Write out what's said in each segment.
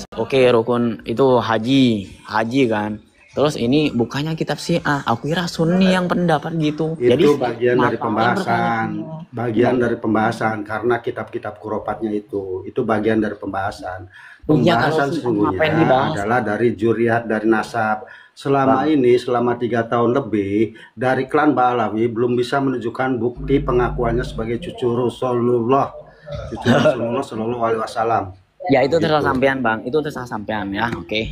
Oke, rukun itu haji kan. Terus ini bukannya kitab Syiah, aku kira Sunni yang pendapat gitu. Jadi Itu bagian dari ngapain pembahasan, Iya, bagian dari pembahasan karena kitab-kitab kuropatnya itu bagian dari pembahasan. iya kalau Pembahasan Syiah ngapain sesungguhnya dibahas, adalah dari juriat, dari nasab. Selama Bang? ini, selama 3 tahun lebih, dari klan Ba'alawi belum bisa menunjukkan bukti pengakuannya sebagai cucu Rasulullah Shallallahu Alaihi Wasallam. Ya itu terserah Gitu. sampean, Bang. Itu terserah sampean ya. Oke.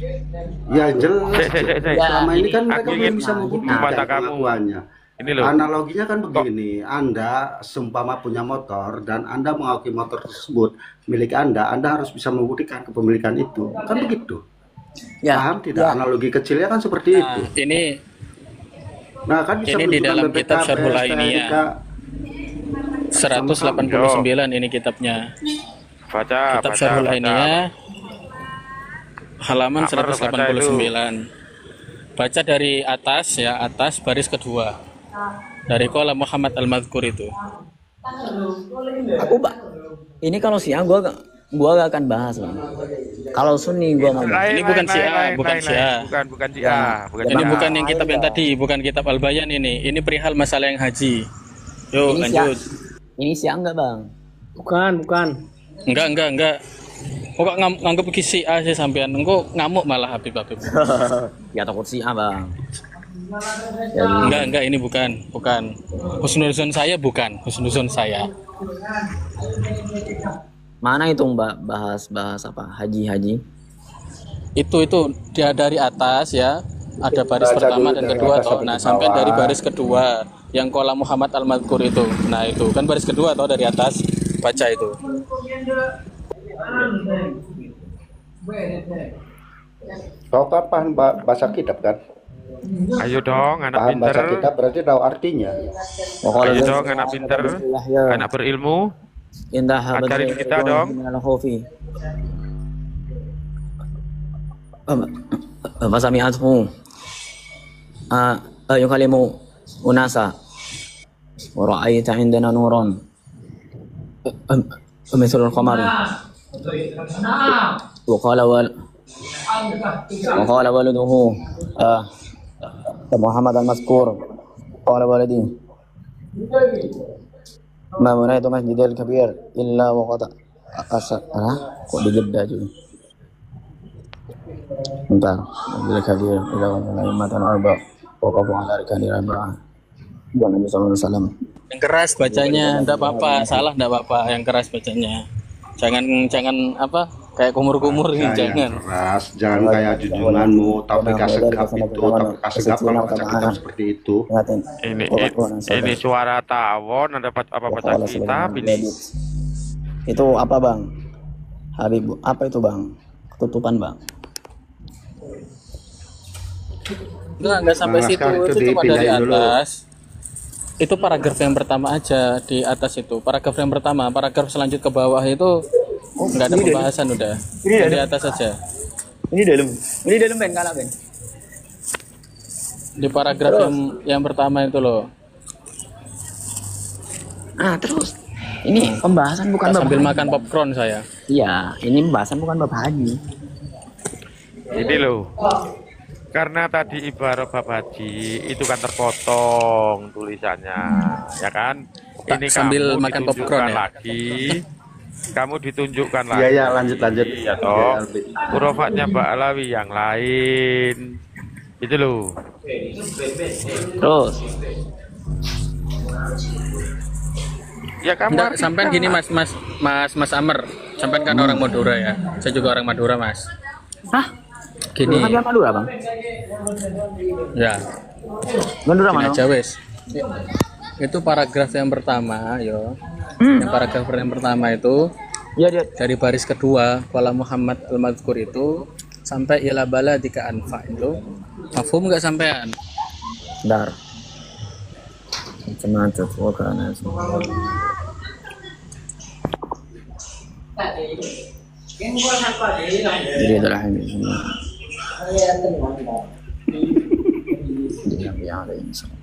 Ya jelas, Sik. selama ini kan Aku mereka ingin belum bisa membuktikan membantah kamu. pengakuannya. Ini loh. Analoginya kan Kok begini, Anda seumpama punya motor dan Anda mengakui motor tersebut milik Anda harus bisa membuktikan kepemilikan itu. Kan begitu. Ya, Paham tidak? ya. Analogi kecilnya kan seperti Nah, itu. ini Kan bisa di menunjukkan dalam kitab BPKB, Syarhul STNK. Ainiyah 189 ini kitabnya. baca, Kitab baca, Syarhul baca. Ainiyah halaman Amr, baca 189. Baca dari atas ya, atas baris kedua. Dari qala Muhammad Al-Madhkur itu. Aku ini kalau Syiah gua gak akan bahas, Bang. Kalau Sunni gua mau bahas. Ini bukan Syiah, bukan Syiah. Bukan Syiah, bukan Ini Syiah. bukan yang kitab yang tadi, bukan kitab Al-Bayan ini. Ini perihal masalah yang haji. Yuk, Ini lanjut. Ini Syiah enggak, Bang? Bukan. Enggak. Kok nganggep ke Syiah sih sampean? Engko ngamuk malah Habib. Ya takut Syiah, Bang. Enggak, ini bukan. Husnuzon saya bukan, husnuzon saya. Mana itu, Mbak? Bahas apa? Haji. Itu dia dari atas ya. Ada baris Baca pertama dulu dan dari kedua atas toh. sampai Nah, ke sampai bawah. dari baris kedua yang qala Muhammad Al-Madhkur itu. Nah, itu kan baris kedua toh dari atas. Baca itu. Kau kan paham bahasa kitab kan? Ayo dong, anak Paham pinter. bahasa kitab berarti tahu artinya. Ayo dong, anak pinter. Anak berilmu. Indah Ajarin kita dong. Apa sami'athu yukalimu unasa wa ra'aita indana nuran mithlul qamari wa qala waladuhu Muhammad al-Mazkur qala waladi ma bunaitu masjidil kabir illa wa qad kok di Jeddah juga. Bentar, bila kabir ila matan arba wa qafu ala arkani arba'ah. Nabi sallallahu alaihi wasallam. Yang keras bacanya, enggak apa-apa. Salah enggak apa-apa, yang keras bacanya. Jangan apa? Kayak kumur-kumur nih, jangan. Keras, jangan kayak junjunganmu, Taufik Assegaf itu, Taufik Assegaf kalau baca kitab seperti itu. Ini suara tawon, ada apa baca kitab ini? Itu apa, Bang? Habib, apa itu, Bang? Ketutupan, Bang. Enggak sampai Nah, situ, sekarang itu itu cuma dari dipindahin dulu. atas. Itu paragraf yang pertama aja di atas itu. Paragraf yang pertama, paragraf selanjut ke bawah itu enggak ada pembahasan udah. Di atas aja. Ini dalam Ben, kalah Ben. Di paragraf yang pertama itu loh. Terus ini pembahasan bukan bab Sambil haji, makan Bang. popcorn saya. Iya, ini pembahasan bukan bab haji. Ini loh. Karena tadi ibarat bab haji itu kan terpotong tulisannya, ya kan? Tak, Ini sambil kamu makan ditunjukkan popcorn ya? lagi. Kamu ditunjukkan lagi. Iya, lanjut. Ya toh. Hurufatnya Ba'alawi yang lain. Itu loh. Terus Ya kamu Enggak, artikan. sampai gini Mas Amr. Sampai kan orang Madura ya. Saya juga orang Madura, Mas. Gini. bukan Madura, Bang. Ya. Madura Gini mana? aja wes. Itu paragraf yang pertama, yo. Yang paragraf yang pertama itu Iya, dia. dari baris kedua qala Muhammad Al-Madhkur itu sampai ila baladika anfa itu. Mafhum enggak sampean? Dar. Macam-macam wakana. Jadi adalah ini semua. Di Nabi alaihi salam.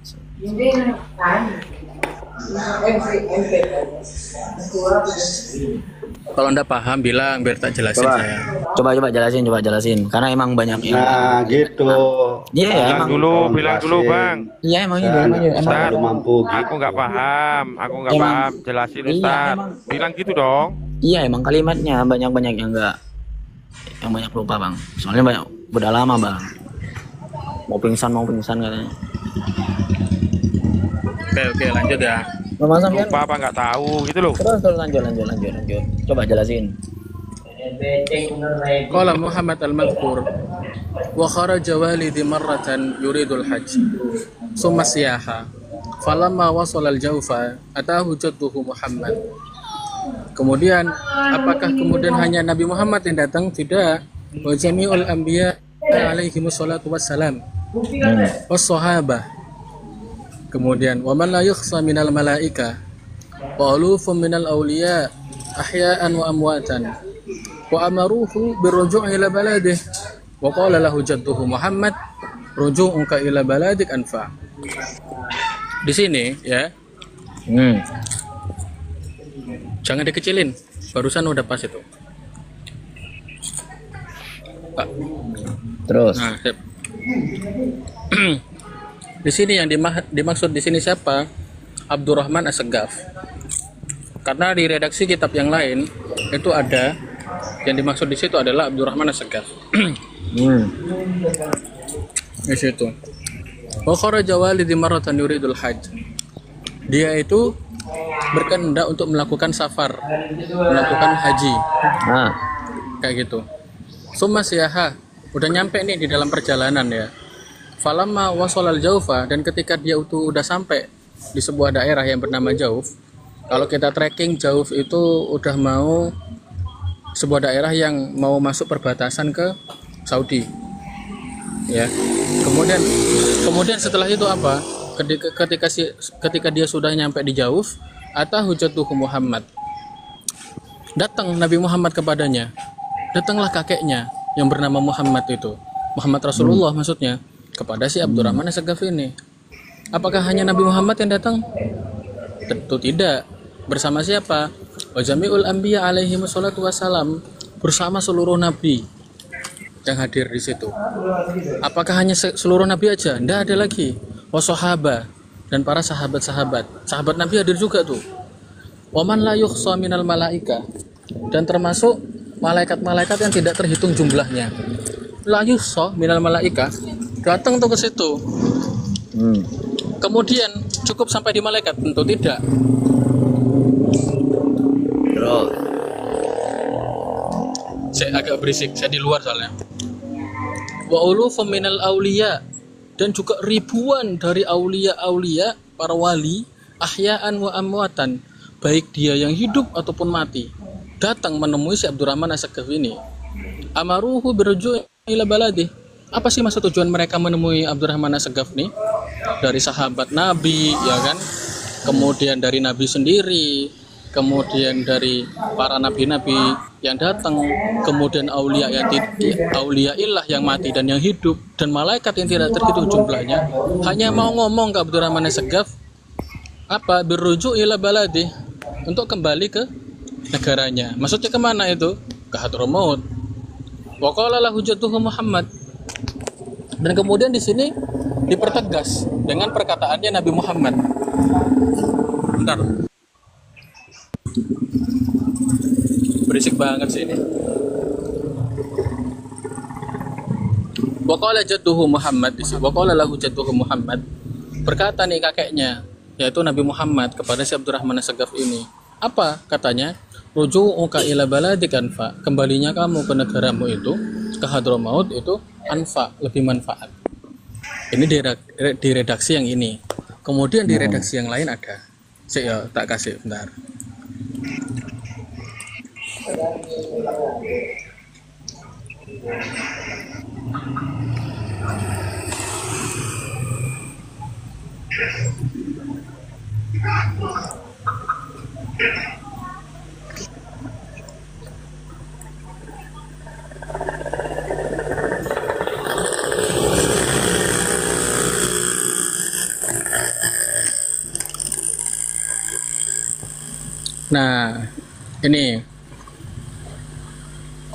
Kalau Anda paham bilang biar tak jelasin Coba. saya. Coba jelasin. Karena emang banyak yang. Nah, gitu. Iya ya Bilang emang. dulu, bilang dulu bang. Iya emang iya Saya emang iya, emang. Ustaz, belum mampu. Aku nggak paham, aku nggak Emang. paham. Jelasin Iya, Ustaz. emang. Bilang gitu dong. Iya emang kalimatnya banyak yang enggak, yang banyak lupa bang. Soalnya banyak udah lama bang. Mau pingsan katanya. Oke, lanjut ya. Mama sampean. Lupa apa nggak tahu gitu loh. Terus lanjut. Coba jelasin. Qala Muhammad al-Madhkur wa kharaja walidi marratan yuridul hajj summa siyaha falamma wasala al-jawfa atahu jadduhu Muhammad. Kemudian apakah kemudian hanya Nabi Muhammad yang datang? Tidak. Wa jami'ul anbiya alaihi wassalatu wassalam was sahabah. Kemudian wa man la yukhsa minal malaika wa alufun minal awliya ahya'an wa amwatan wa amaruhu birruju' ila baladih wa qala lahu jadduhu Muhammad ruju'uka ila baladik anfa. Di sini ya, jangan dikecilin, barusan udah pas itu Pak. Terus. Nah, sip. Di sini yang dimaksud di sini siapa? Abdurrahman As-Saggaf. Karena di redaksi kitab yang lain itu ada yang dimaksud di situ adalah Abdurrahman As-Saggaf. Di situ. Wa kharaja walidi marratan yuridul hajj. Dia itu berkehendak untuk melakukan safar, melakukan haji. Nah, Kayak gitu. Summa siyaha, udah nyampe nih di dalam perjalanan ya. Falamma wasolal jaufa, dan ketika dia itu udah sampai di sebuah daerah yang bernama Jauf. Kalau kita tracking Jauf itu udah mau sebuah daerah yang mau masuk perbatasan ke Saudi. Ya. Kemudian setelah itu apa? Ketika dia sudah nyampe di Jauf, atahu jadduhu Muhammad. Datang Nabi Muhammad kepadanya. Datanglah kakeknya yang bernama Muhammad itu. Muhammad Rasulullah maksudnya. Kepada si Abdurrahman As-Saggaf ini. Apakah hanya Nabi Muhammad yang datang? Tentu tidak. Bersama siapa? Wa jami'ul anbiya alaihi wassalatu wassalam, bersama seluruh nabi yang hadir di situ. Apakah hanya seluruh nabi aja? Tidak ada lagi. Wa sahaba, dan para sahabat-sahabat. Sahabat Nabi hadir juga tuh. Wa man la yukhsa minal malaika, dan termasuk malaikat-malaikat yang tidak terhitung jumlahnya. La yukhsa minal malaika, datang tuh ke situ. Kemudian cukup sampai di malaikat? Tentu tidak. terus. Saya agak berisik, saya di luar soalnya. Wa ulufum minal auliya, dan juga ribuan dari aulia-aulia, para wali, ahya'an wa amwatan, baik dia yang hidup ataupun mati, datang menemui si Abdurrahman As-Saggaf ini. Amaruhu birruju' ila baladih. Apa sih maksud tujuan mereka menemui Abdurrahman As-Saggaf nih? Dari sahabat Nabi, ya kan? Kemudian dari Nabi sendiri, kemudian dari para nabi-nabi yang datang, kemudian aulia illah yang mati dan yang hidup, dan malaikat yang tidak terhitung jumlahnya, hanya mau ngomong ke Abdurrahman As-Saggaf apa? Birruju' ila baladih, untuk kembali ke negaranya. Maksudnya kemana itu? Ke Hadramaut. Wa qala lahu jadduhu Muhammad. Dan kemudian di sini dipertegas dengan perkataannya Nabi Muhammad. Bentar. Berisik banget sih ini. Wa qala jadduhu Muhammad, wa qala lahu jadduhu Muhammad. Berkata nih kakeknya, yaitu Nabi Muhammad, kepada si Abdurrahman As-Saggaf ini. Apa katanya? Ruju'uka ila baladik anfa. Kembalinya kamu ke negaramu itu, ke Hadramaut itu anfa, lebih manfaat. Ini di redaksi yang ini. Kemudian di redaksi yang lain ada. Saya tak kasih bentar. Nah, ini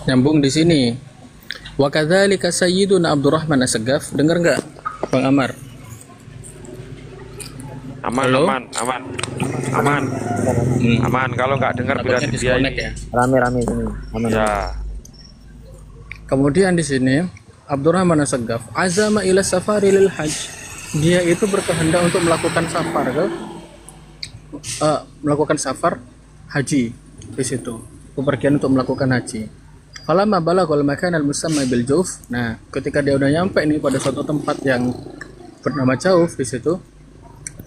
nyambung di sini. Wa kadzalika Sayyiduna Abdurrahman As-Saggaf. Dengar nggak, Bang Amar? Aman, Halo? aman. Aman, kalau nggak dengar bila Takutnya dibiayai. disconnect ya. Rame-rame sini. Aman. Ya, Kemudian di sini Abdurrahman As-Saggaf azama ila safari lil hajj. Dia itu berkehendak untuk melakukan safar melakukan safar haji di situ. Bepergian untuk melakukan haji. Falamma balaghal makan al-musamma bil Jauf. Nah, ketika dia udah nyampe nih pada suatu tempat yang bernama Jauf di situ,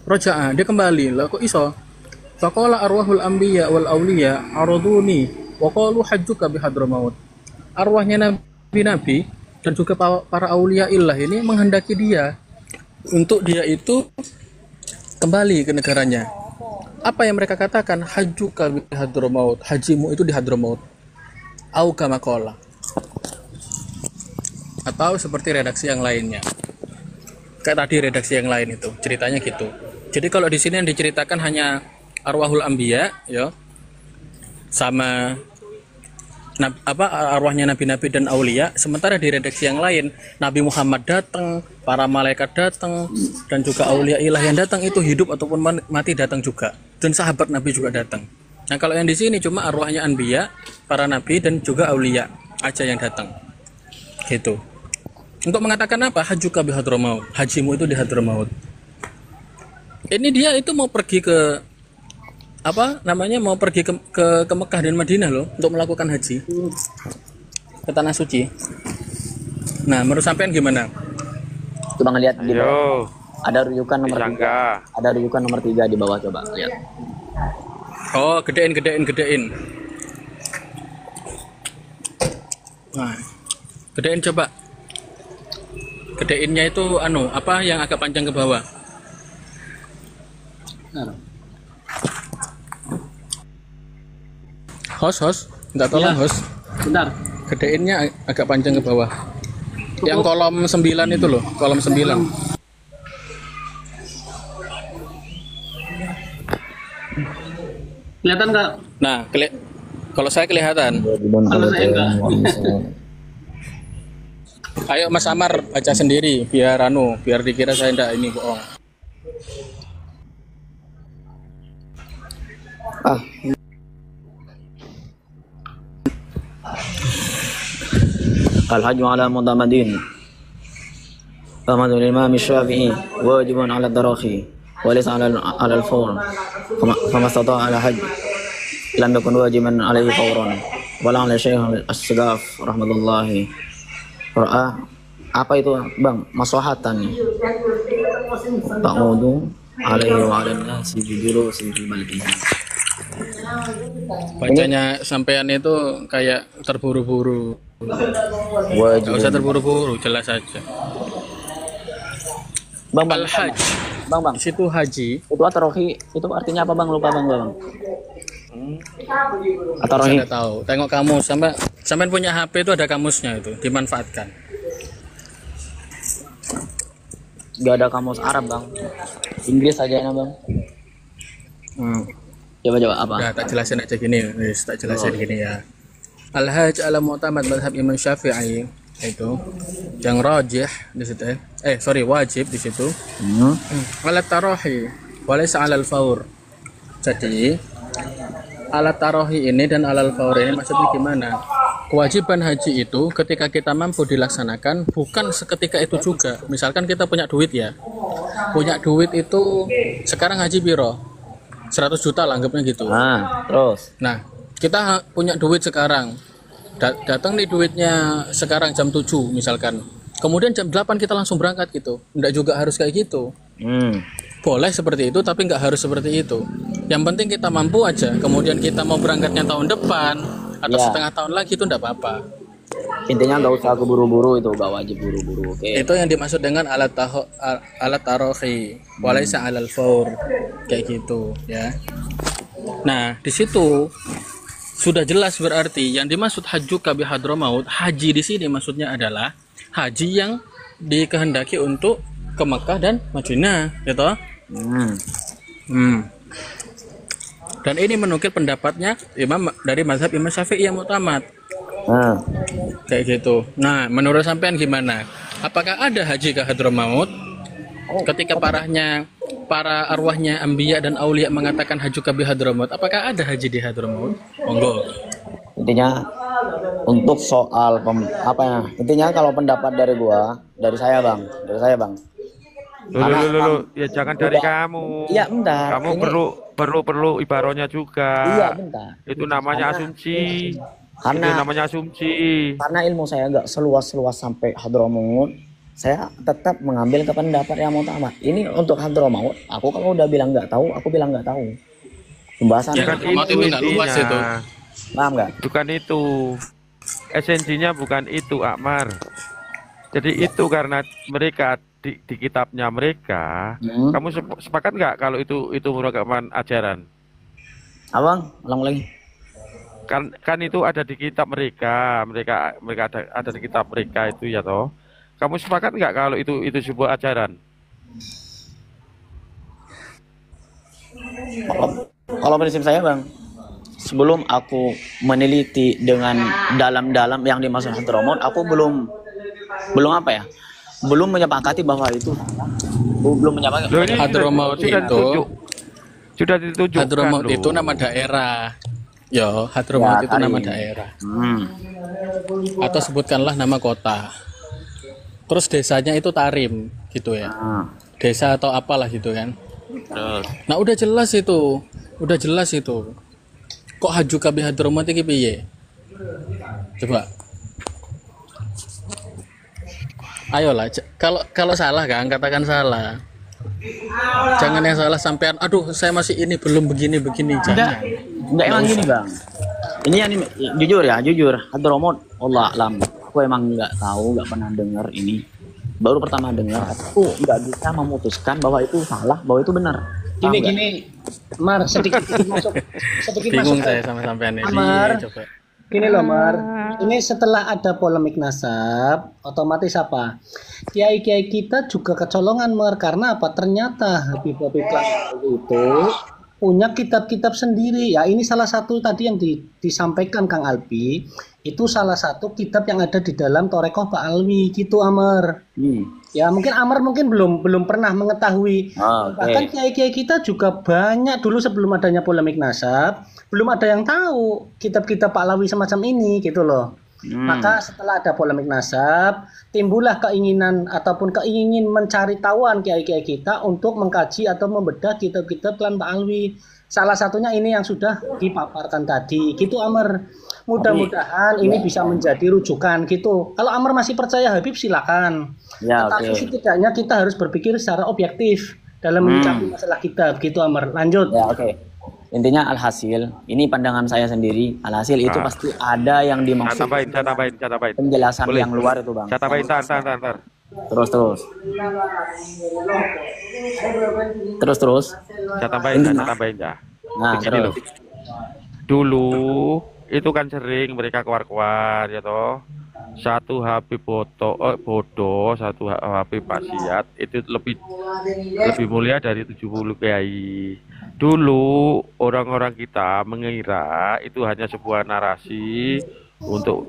roja'a, dia kembali. Lah kok iso? Faqala arwahul anbiya wal auliya araduni wa qalu hajjuka bi Hadramaut. Arwahnya nabi-nabi dan juga para aulia illah ini menghendaki dia untuk dia itu kembali ke negaranya. Apa yang mereka katakan? Hajjuka bi Hadramaut. Hajimu itu di Hadramaut. Au kama qala. Atau seperti redaksi yang lainnya. Kayak tadi redaksi yang lain itu, ceritanya gitu. Jadi kalau di sini yang diceritakan hanya arwahul anbiya, ya, sama arwahnya nabi-nabi dan aulia. Sementara di redaksi yang lain, Nabi Muhammad datang, para malaikat datang, dan juga aulia ilah yang datang itu hidup ataupun mati datang juga, dan sahabat Nabi juga datang. Nah kalau yang di sini cuma arwahnya anbiya, para nabi dan juga aulia aja yang datang, gitu. Untuk mengatakan apa? Hajjuka bi Hadramaut. Hajimu itu di Hadramaut. Ini dia itu mau pergi ke mau pergi ke Mekah dan Madinah loh untuk melakukan haji ke tanah suci. Nah, menurut sampean gimana? Coba ngeliat di bawah. ayo, Ada rujukan nomor 3. disangka. Ada rujukan nomor 3 di bawah, coba lihat. Oh, gedein. Nah, gedein coba. Gedeinnya itu apa yang agak panjang ke bawah? Host, minta tolong host. Bentar. Gedeinnya agak panjang ke bawah. Yang kolom 9 itu loh, kolom 9. Kelihatan nggak? Nah, kalau saya kelihatan. Kalau saya enggak. Ayo Mas Amar baca sendiri biar dikira saya enggak ini bohong. Al-hajju ala mutamadin. Ahmad al-Imam Syafi'i wajibun ala ad-darahi wa laysa ala al-fawr. Fama istata'a ala hajj lam yakun wajiban alaihi fawran. Wala ala Syekh As-Saggaf rahmatullahi. Apa itu Bang? Maslahatan. Ta'udu alaihi wa ala nasi bidiru fi baladihi. Bacanya sampean itu kayak terburu-buru. Wajib. Gak usah terburu-buru, jelas saja. Bang, Al-Hajj. Bang. Di situ haji. Itu atarohi itu artinya apa Bang? Lupa Bang. Atarohi. Saya tahu. Tengok kamus, sampean punya HP itu ada kamusnya itu, dimanfaatkan. Gak ada kamus Arab Bang. Inggris aja ya Bang. Coba apa? Udah tak jelasin aja gini, tak jelasin gini ya. Al-Hajj ala mu'tamad madhab Imam Syafi'i itu yang rajih di situ wajib di situ. Alat tarahi walaysa alal faur. Jadi alat tarahi ini dan alal faur ini maksudnya gimana? Kewajiban haji itu ketika kita mampu dilaksanakan bukan seketika itu juga. Misalkan kita punya duit ya. Punya duit itu sekarang haji biro 100 juta lah anggapnya gitu. Terus. Nah, kita punya duit sekarang. Datang nih duitnya sekarang jam 7 misalkan. Kemudian jam 8 kita langsung berangkat gitu. Enggak juga harus kayak gitu. Boleh seperti itu tapi enggak harus seperti itu. Yang penting kita mampu aja. Kemudian kita mau berangkatnya tahun depan atau setengah tahun lagi itu enggak apa-apa. Intinya nggak usah keburu-buru, itu nggak wajib buru-buru. Oke. Itu yang dimaksud dengan alat tarohi walaysa alal faur, kayak gitu ya. Nah di situ sudah jelas berarti yang dimaksud hajjuka bi Hadramaut, haji di sini maksudnya adalah haji yang dikehendaki untuk ke Mekah dan Madinah, gitu. Dan ini menukil pendapatnya imam dari mazhab Imam Syafi'i yang mu'tamad. Nah, Kayak gitu. Nah, menurut sampean gimana? Apakah ada haji ke Hadramaut? Ketika para arwahnya Anbiya dan Aulia mengatakan haju ke Hadramaut, apakah ada haji di Hadramaut? Monggo. intinya untuk soal intinya kalau pendapat dari saya bang, Loh, ya jangan dari Udah. kamu. Iya bentar. Kamu Ini- perlu ibarohnya juga. Iya bentar. Itu namanya Karena- asumsi. Itu Karena namanya asumsi. karena ilmu saya nggak seluas sampai Hadramaut, saya tetap mengambil ke pendapat yang mu'tamad. Ini untuk Hadramaut, aku kalau udah bilang nggak tahu, aku bilang nggak tahu. Pembahasan Ya kan Hadramaut itu nggak luas intinya. itu. paham nggak? Bukan itu. Esensinya bukan itu, Akmar. Jadi itu karena mereka di kitabnya mereka. Kamu sepakat nggak kalau itu merupakan ajaran? Abang, ulang lagi. Kan itu ada di kitab mereka ada di kitab mereka itu ya toh. Kamu sepakat nggak kalau itu sebuah ajaran? Kalau prinsip saya bang, sebelum aku meneliti dengan dalam-dalam yang dimaksud Hadramaut, aku belum belum menyepakati bahwa itu salah. Belum menyepakati. Loh, ini Hadramaut sudah ditunjukkan Hadramaut loh. itu nama daerah. Yo, Hadramaut Ya, itu nama tadi. daerah. Hmm. Atau sebutkanlah nama kota. Terus desanya itu Tarim gitu ya. Nah, Desa atau apalah gitu kan. Terus, Nah, udah jelas itu. Kok haju ke Hadramaut iki piye? Coba. Ayolah, kalau salah kan katakan salah. Jangan yang salah sampean. Aduh, saya masih ini belum begini. Jangan. enggak emang gini bang. Ini yang jujur Hadramaut, Allah alam. Aku emang nggak tahu, nggak pernah dengar ini. Baru pertama dengar. Aku nggak bisa memutuskan bahwa itu salah, bahwa itu benar. Paham nggak? Gini, Mar, sedikit masuk, Bingung masuk. saya sama sampean ini. Amar. Coba. Gini loh, Mar. Ini setelah ada polemik nasab, otomatis apa? Kiai-kiai kita juga kecolongan, Mar. Karena apa? Ternyata Habib-Habib itu punya kitab-kitab sendiri. Ya, ini salah satu tadi yang disampaikan Kang Alpi. Itu salah satu kitab yang ada di dalam Torekoh Pak Alwi, gitu, Amar. Ya mungkin Amar belum pernah mengetahui. Oke. Bahkan kiai-kiai kita juga banyak dulu sebelum adanya polemik nasab, belum ada yang tahu kitab-kitab Pahlawi semacam ini gitu loh. Maka setelah ada polemik nasab, timbullah keinginan mencari tahuan kiai-kiai kita untuk mengkaji atau membedah kitab-kitab klan Pak Alwi. Salah satunya ini yang sudah dipaparkan tadi. Gitu Amar. Mudah-mudahan ini bisa menjadi rujukan gitu. Kalau Amar masih percaya Habib silakan. Ya, Tetapi oke. setidaknya kita harus berpikir secara objektif dalam menyikapi masalah kitab gitu Amar. Lanjut. Ya, oke. Intinya alhasil, ini pandangan saya sendiri. Alhasil itu pasti ada yang saya dimaksud tambahin. penjelasan Boleh. yang luar itu, Bang. Saya tambahin, tar. Terus. Saya tambahin ya. Nah, Begini loh. terus. Dulu itu kan sering mereka keluar ya toh. Satu Habib bodoh, satu Habib maksiat itu lebih mulia dari 70 kiai. Dulu orang-orang kita mengira itu hanya sebuah narasi untuk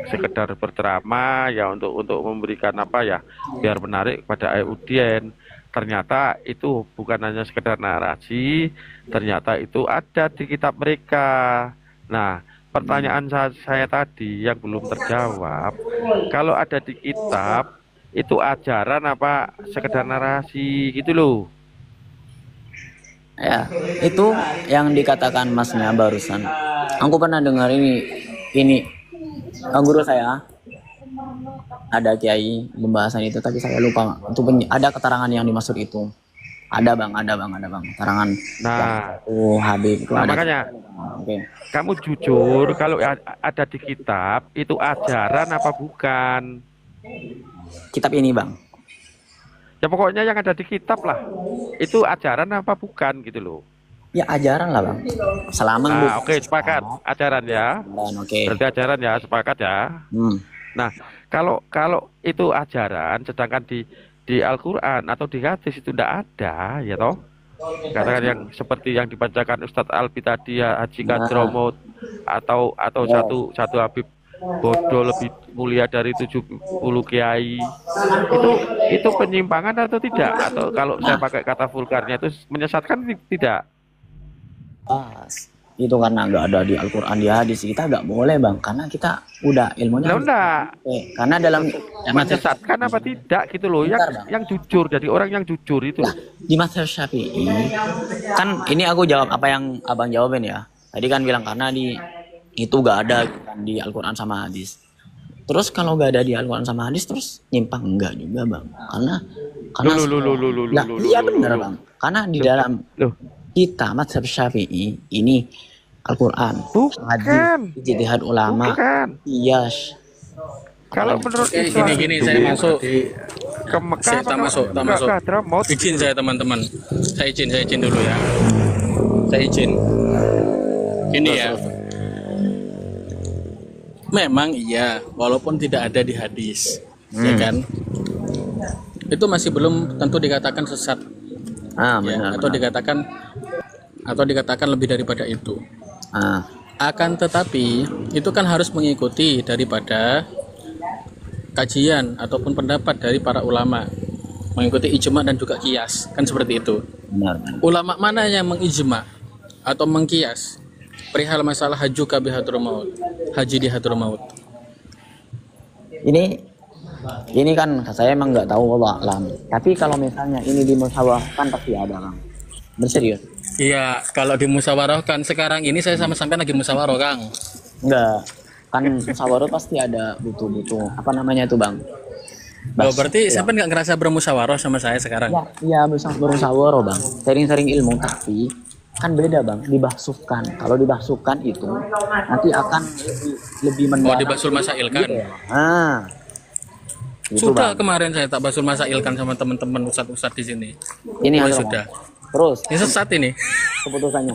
sekedar berceramah ya, untuk memberikan apa ya, biar menarik pada audien. Ternyata itu bukan hanya sekedar narasi, ternyata itu ada di kitab mereka. Nah, pertanyaan saya tadi yang belum terjawab, kalau ada di kitab itu ajaran apa sekedar narasi gitu loh. Ya, itu yang dikatakan Masnya barusan. Aku pernah dengar ini guru saya ada kiai pembahasan itu, tapi saya lupa itu ada keterangan yang dimaksud itu. Ada bang keterangan. Nah, Habib itu nah ada. makanya Oke. kamu jujur kalau ada di kitab itu ajaran apa bukan? Kitab ini bang. Ya pokoknya yang ada di kitab lah. Itu ajaran apa bukan gitu loh. Ya ajaran lah bang. Selama Nah, oke, sepakat. Ajaran ya. Dan oke. Berarti ajaran ya, sepakat ya. Nah, kalau itu ajaran sedangkan di Al-Qur'an atau di hadis itu tidak ada ya toh. Katakan yang seperti yang dibacakan Ustadz Alpi tadi ya, Haji Nah. Kadromot atau Ya. satu Habib bodoh lebih mulia dari 70 kiai. Itu penyimpangan atau tidak? Atau kalau saya pakai kata vulgarnya itu menyesatkan tidak? Pas. Itu karena nggak ada di Al-Quran, di hadis, kita nggak boleh bang, karena kita udah ilmunya. Nah, enggak. Karena dalam Menyesatkan apa tidak gitu loh, Bentar, Bang. yang jujur, jadi orang yang jujur itu. di mazhab Syafi'i kan, ini aku jawab apa yang abang jawabin ya. Tadi kan bilang karena itu nggak ada kan di Al-Quran sama hadis. Terus kalau nggak ada di Al-Quran sama hadis, terus nyimpang enggak juga bang, karena Lah, iya benar bang, karena di dalam Loh, kita mazhab Syafi'i ini Al-Quran, Bukan. hadis, ijtihad ulama, bukan. qiyas. Kalau menurut Oke, Islam gini saya masuk. ke Mekah Saya tak masuk. ke Hadramut. Izin saya teman-teman. Saya izin dulu ya. Saya izin. Ini ya. Memang iya, walaupun tidak ada di hadis, ya kan? Itu masih belum tentu dikatakan sesat, ya, Benar. atau dikatakan lebih daripada itu. Ah, Akan tetapi itu kan harus mengikuti daripada kajian ataupun pendapat dari para ulama, mengikuti ijma dan juga kias, kan seperti itu. benar. Ulama mana yang mengijma atau mengkias perihal masalah hajuka bi Hadramaut, haji di Hadramaut? Ini kan saya emang nggak tahu, Allah alam. Tapi kalau misalnya ini dimusyawarahkan pasti ada bang. Berserius? Iya, kalau dimusyawarahkan sekarang ini saya sama sampean lagi musyawarah, Kang. Enggak. Kan musyawarah pasti ada butuh apa namanya itu bang? Oh, berarti sampean nggak ngerasa bermusyawarah sama saya sekarang? Iya bermusyawarah bang. Sering-sering ilmu, tapi kan beda bang. Dibahsukan. Kalau dibahsukan itu nanti akan lebih Oh, mendalam. dibasul masail kan? Gitu, Sudah bang. kemarin saya tak basul masail kan sama teman-teman ustadz-ustadz di sini. Ini Oh, Hadramut. sudah. Terus Ini sesat ini. keputusannya.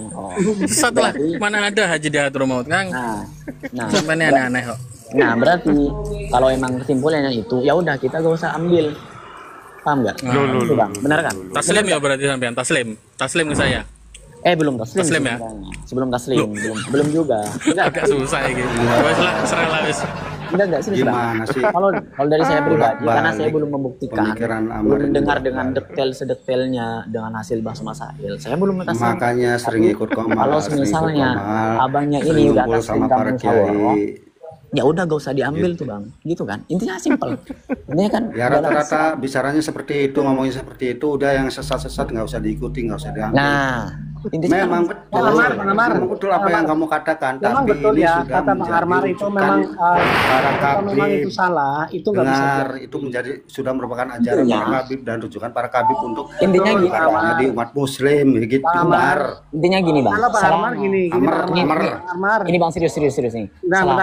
Sesat lah. Mana ada haji di Hadramaut, Kang? Nah, Sampai ini aneh-aneh kok. nah berarti kalau emang kesimpulannya itu ya udah kita gak usah ambil, paham nggak? Itu, bang, benar kan? Taslim ya berarti sampean, taslim ke saya. Belum taslim. Taslim ya? sebenarnya. Sebelum taslim, belum juga. Agak susah ya gitu. Wes lah, serah wis. Enggak sih. Gimana sih? Kalau dari saya pribadi, Bolak-balik karena saya belum membuktikan, pemikiran Amar belum ini mendengar bolak-balik. dengan detail sedetailnya dengan hasil bahas masail, saya belum mengetahui. Makanya sering ikut komal. Kalau sering ikut misalnya komal, abangnya sering ini udah ngumpul atas sama perintah para musyawarah, kiai. ya udah gak usah diambil tuh bang, gitu kan? Intinya simpel. Ini kan Ya dalam rata-rata bicaranya seperti itu, ngomongnya seperti itu, udah yang sesat-sesat nggak usah diikuti, nggak usah diambil. Nah, intinya Memang kan, betul, Bang Amar. memang betul apa yang kamu katakan, Memang tapi betul ini ya, sudah kata Bang menjadi Armar itu rujukan memang para kalau memang kabib. itu salah, itu nggak bisa. Dengar, itu menjadi sudah merupakan ajaran Iya. para kabib dan rujukan para kabib untuk Intinya gitu, berkarya di umat muslim begitu. Bang Amar. Bar. intinya gini bang. Kalau Bang Selama- Armar gini, Amar, Bang Amar. Armar. Ini bang serius nih. Nah, Selama-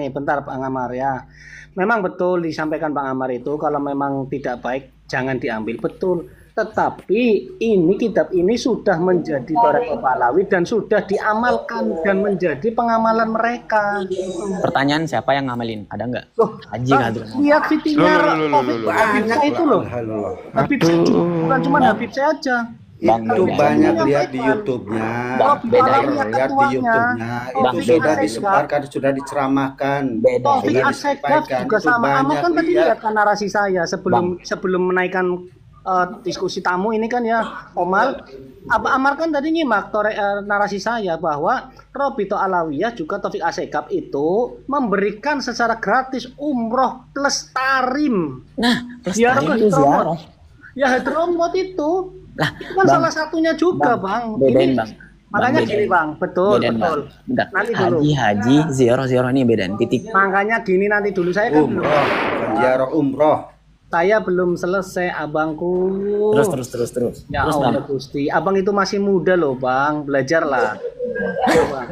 bentar Bang Amar ya. Memang betul disampaikan Bang Amar itu kalau memang tidak baik jangan diambil, betul. Tetapi ini kitab ini sudah menjadi Barakah Pahlawi dan sudah diamalkan dan menjadi pengamalan mereka. Pertanyaan siapa yang ngamalin? Ada nggak? Loh, Haji Bang, Hadramut. lihat videonya Habib saya itu loh. Alhamdulillah. Habib saya juga, bukan cuma Habib saya aja. Bang, Itu beda. banyak lihat di YouTube-nya, Bang, beda. lihat di YouTube-nya, Bang, itu sudah beda. disebarkan, sudah diceramahkan, Beda. Taufik sudah Asegaf disampaikan, juga itu sama. Kamu banyak kan tadi lihat. lihat kan narasi saya sebelum menaikkan diskusi tamu ini kan ya, Omal. Amar kan tadi nyimak narasi saya bahwa Robito Alawiyah juga Taufik Asegaf itu memberikan secara gratis umroh plus tarim. Nah, plus Ziarah tarim ke itu ziarah. Hadramut. Ya Hadramut itu. Lah, Itu kan Bang, salah satunya juga, Bang. bedain Ini- bang. Makanya Bang, gini, bedain. Bang. Betul. Bentar. Nanti dulu. Haji, ziarah ini bedain. Titik. Makanya gini nanti dulu saya kan belum. Umroh, ziarah umroh. Saya belum selesai, abangku. Terus. Ya Terus, Allah Bang. Gusti, abang itu masih muda loh, Bang. Belajarlah. Ayo, Bang.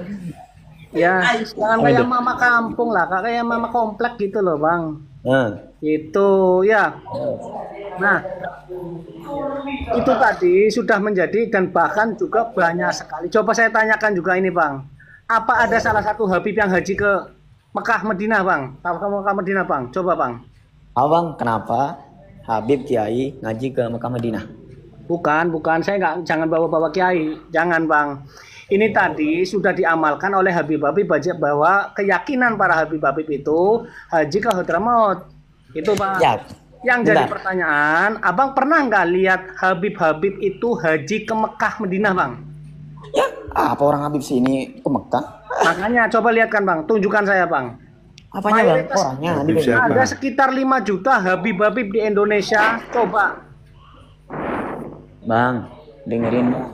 Ya, jangan kayak mama kampung lah, kayak mama komplek gitu loh, Bang. Itu ya. Nah, itu tadi sudah menjadi dan bahkan juga banyak sekali. Coba saya tanyakan juga ini, Bang. Apa ada salah satu Habib yang haji ke Mekah Madinah, Bang? Tahu kamu Mekah Madinah, Bang? Coba, Bang. Abang, kenapa Habib Kiai ngaji ke Mekah Madinah? Bukan. Saya nggak, jangan bawa-bawa kiai. Jangan, Bang. Ini tadi sudah diamalkan oleh Habib-Habib bahwa keyakinan para Habib-Habib itu haji ke Hadramaut. Itu, Bang. Ya, Yang jadi bentar. pertanyaan, Abang pernah nggak lihat Habib-Habib itu haji ke Mekah, Madinah, Bang? Ya, apa orang Habib sini ke Mekah? Makanya coba lihat kan, Bang. Tunjukkan saya, Bang. Apanya bang? Mayoritas- Orangnya Habib di siapa? Ada sekitar 5 juta Habib-Habib di Indonesia. Coba. Bang, dengerin bang.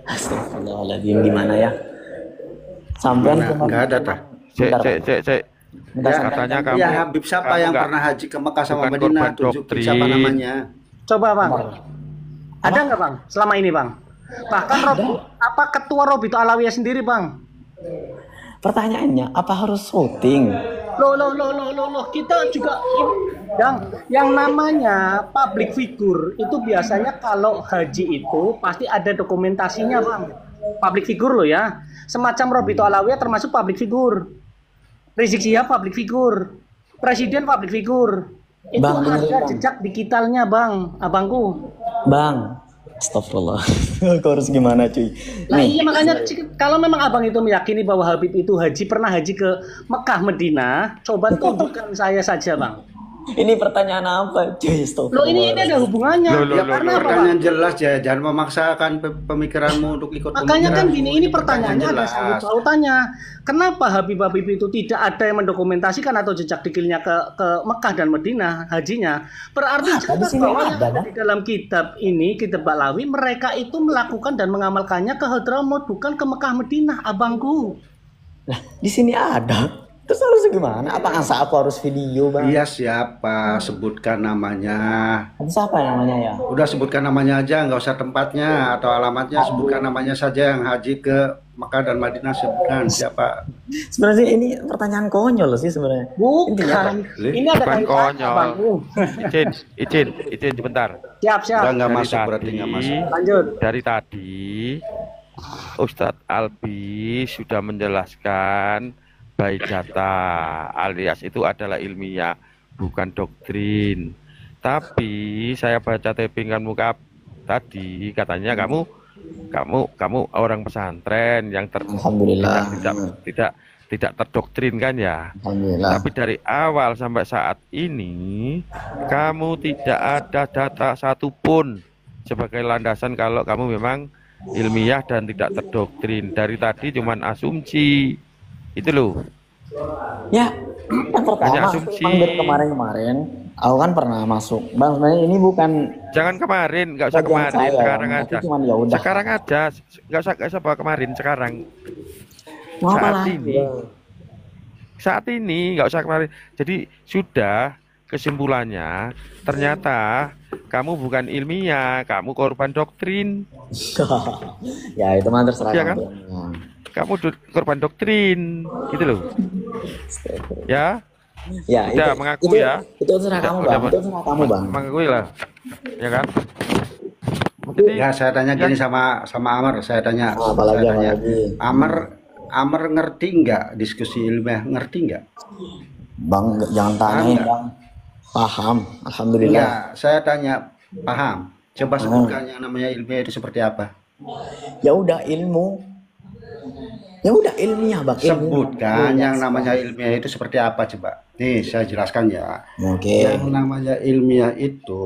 Astagfirullahaladzim, gimana ya? Sampai Nggak ada tah. Cek. Bentar, Ya, katanya kamu. Ya Habib siapa kamu yang nggak- pernah haji ke Mekah sama bukan Madinah? korban Tunjukin doktrin. siapa namanya. Coba, Bang. Ada nggak, Bang? Selama ini, Bang? Bahkan ketua Robito Alawiyah sendiri, Bang. Pertanyaannya, apa harus voting? Loh. Kita juga yang namanya public figure itu biasanya kalau haji itu pasti ada dokumentasinya, Bang. Public figure loh ya. Semacam Robito Alawiyah termasuk public figure. Rizik Syihab public figure. Presiden public figure. Itu Bang, ada dengerin, Bang. jejak digitalnya, Bang. Abangku. Bang, astagfirullah. Aku harus gimana cuy? Nah iya makanya kalau memang abang itu meyakini bahwa Habib itu pernah haji ke Mekah Madinah, coba tunjukkan saya saja, Bang. Ini pertanyaan apa cuy? Astagfirullah. Loh ini ada hubungannya. Loh, Ya, loh, karena loh, apa, Bang? Pertanyaan jelas ya, jangan memaksakan pemikiranmu untuk ikut Makanya kan pemikiran. gini, ini pertanyaannya ada Pertanyaan sangkut jelas. pautannya. Kenapa Habib-Habib itu tidak ada yang mendokumentasikan atau jejak dikilnya ke Mekah dan Madinah hajinya? Berarti Di jelas sini bahwa yang ada, ada Bang. di dalam kitab ini, kitab Balawi, mereka itu melakukan dan mengamalkannya ke Hadramaut, bukan ke Mekah Madinah, abangku. Lah, di sini ada. Terus harus gimana? Apa asa aku harus video bang? Iya siapa? Sebutkan namanya. Ada siapa namanya ya? Udah sebutkan namanya aja, nggak usah tempatnya atau alamatnya. Sebutkan namanya saja yang haji ke Mekah dan Madinah. Sebutkan siapa. Sebenarnya ini pertanyaan konyol sih sebenarnya. Bukan. Ini ada Bukan kaitannya, konyol. abangku. Izin sebentar. Siap. Udah nggak Dari masuk berarti tadi- nggak masuk. Lanjut. Dari tadi Ustadz Albi sudah menjelaskan baik data alias itu adalah ilmiah, bukan doktrin. Tapi saya baca tapingan muka tadi katanya kamu orang pesantren yang Alhamdulillah. tidak terdoktrin kan ya. Alhamdulillah. Tapi dari awal sampai saat ini kamu tidak ada data satupun sebagai landasan kalau kamu memang ilmiah dan tidak terdoktrin. Dari tadi cuman asumsi. Itu loh. Ya, yang pertama Hanya aku asumsi. emang dari kemarin aku kan pernah masuk. Bang, sebenarnya ini bukan Jangan kemarin, nggak usah bagian kemarin, saya, sekarang Bang. aja. Tapi cuman ya udah. Sekarang aja, nggak usah bawa kemarin, sekarang. Mau apa saat lagi, ini. Bang? Saat ini nggak usah kemarin. Jadi sudah kesimpulannya ternyata kamu bukan ilmiah, kamu korban doktrin. Ya itu mah terserah Iya kan? kamu. Bang. Kamu korban doktrin, gitu loh. Ya, Ya, Udah, mengaku ya. Itu terserah kamu, Udah, Bang. Itu terserah kamu, Bang. mengakui lah, ya kan? Jadi Ya saya tanya gini sama Amar, saya tanya. Ah, apalagi, saya tanya. apalagi. Amar ngerti nggak diskusi ilmiah? Ngerti nggak? Bang, jangan tanyain, nggak? Bang. Paham, alhamdulillah. Enggak, saya tanya paham. Coba sebutkan yang namanya ilmiah itu seperti apa? Ya udah ilmu. Ya udah ilmiah, Bang. Ilmu. Sebutkan yang namanya ilmiah itu seperti apa coba. Nih saya jelaskan ya. Oke. Yang namanya ilmiah itu